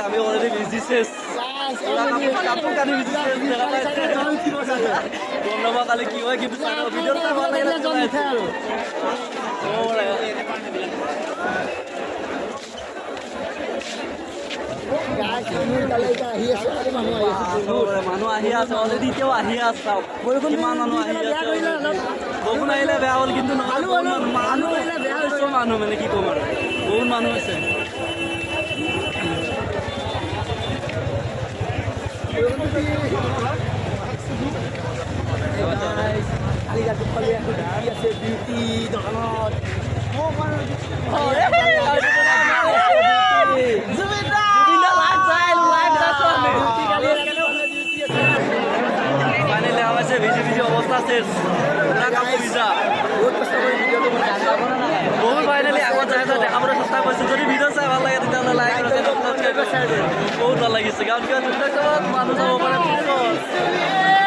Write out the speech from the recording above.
আমি already busy শেষ কালি কি হয় কিন্তু ভিডিওটা ভালো লাগলে মানুহ আহি আছে অলৰেডি এতিয়াও আহি আছে কিমান মানুহ আহি আছে বৰষুণ আহিলে বেয়া হ'ল কিন্তু মানুহ আহিলে বেয়া হৈছে মানুহ মানে কি ক'ম আৰু বহুত মানুহ আছে ভিজি ভিজি অবস্থা শেষ বহুত ফাইনেলি আগত যাই দেখাবলৈ চেষ্টা কৰিছোঁ যদি ভিডিঅ' চাই ভাল লাগে তেতিয়াহ'লে লাইক বহুত ভাল লাগিছে কাৰণ মানুহ চাব পাৰে